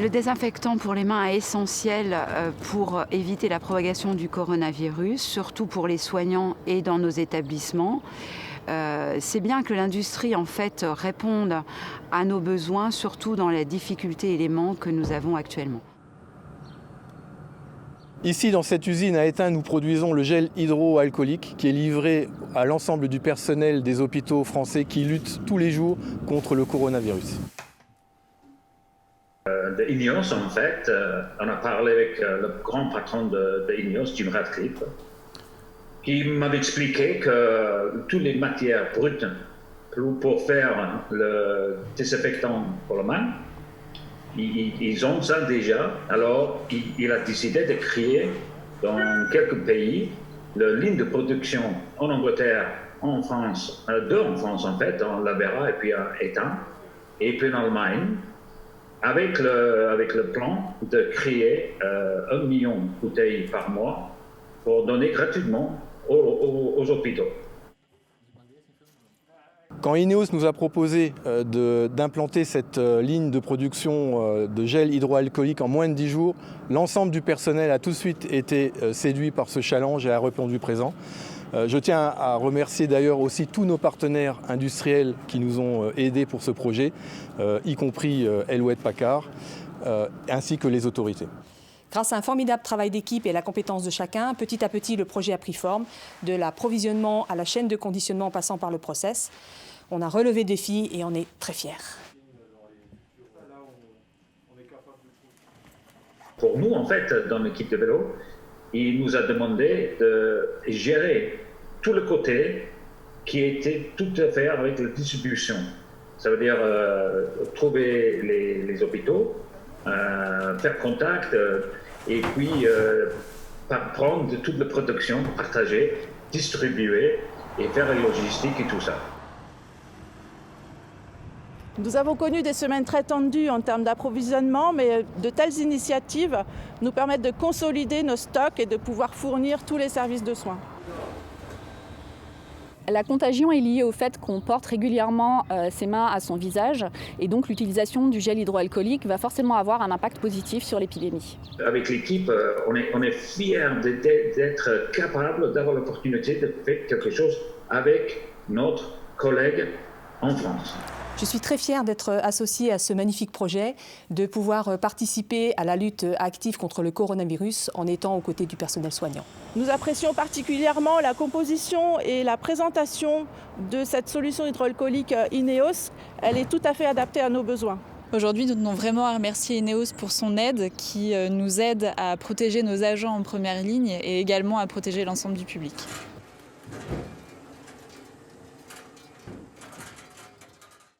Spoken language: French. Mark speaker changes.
Speaker 1: Le désinfectant pour les mains est essentiel pour éviter la propagation du coronavirus, surtout pour les soignants et dans nos établissements. C'est bien que l'industrie en fait réponde à nos besoins, surtout dans les difficultés et les manques que nous avons actuellement.
Speaker 2: Ici, dans cette usine à Étain, nous produisons le gel hydroalcoolique qui est livré à l'ensemble du personnel des hôpitaux français qui luttent tous les jours contre le coronavirus.
Speaker 3: De INEOS, en fait, on a parlé avec le grand patron de INEOS, Jim Radcliffe, qui m'avait expliqué que toutes les matières brutes pour faire le désinfectant pour la main, ils ont ça déjà. Alors, il a décidé de créer dans quelques pays la ligne de production en Angleterre, en France, deux en France en fait, en Labera et puis à Étain, et puis en Allemagne, avec le plan de créer 1 million de bouteilles par mois pour donner gratuitement aux hôpitaux.
Speaker 2: Quand INEOS nous a proposé d'implanter cette ligne de production de gel hydroalcoolique en moins de 10 jours, l'ensemble du personnel a tout de suite été séduit par ce challenge et a répondu présent. Je tiens à remercier d'ailleurs aussi tous nos partenaires industriels qui nous ont aidés pour ce projet, y compris Hewlett-Packard, ainsi que les autorités.
Speaker 4: Grâce à un formidable travail d'équipe et à la compétence de chacun, petit à petit, le projet a pris forme, de l'approvisionnement à la chaîne de conditionnement en passant par le process. On a relevé le défi et on est très fiers.
Speaker 3: Pour nous, en fait, dans l'équipe de vélo, il nous a demandé de gérer tout le côté qui était tout à faire avec la distribution. Ça veut dire trouver les hôpitaux, faire contact et puis prendre toute la production, partager, distribuer et faire la logistique et tout ça.
Speaker 5: Nous avons connu des semaines très tendues en termes d'approvisionnement, mais de telles initiatives nous permettent de consolider nos stocks et de pouvoir fournir tous les services de soins.
Speaker 6: La contagion est liée au fait qu'on porte régulièrement ses mains à son visage et donc l'utilisation du gel hydroalcoolique va forcément avoir un impact positif sur l'épidémie.
Speaker 3: Avec l'équipe, on est fiers d'être capable d'avoir l'opportunité de faire quelque chose avec notre collègue en France.
Speaker 4: Je suis très fière d'être associée à ce magnifique projet, de pouvoir participer à la lutte active contre le coronavirus en étant aux côtés du personnel soignant.
Speaker 5: Nous apprécions particulièrement la composition et la présentation de cette solution hydroalcoolique INEOS. Elle est tout à fait adaptée à nos besoins.
Speaker 7: Aujourd'hui, nous tenons vraiment à remercier INEOS pour son aide qui nous aide à protéger nos agents en première ligne et également à protéger l'ensemble du public.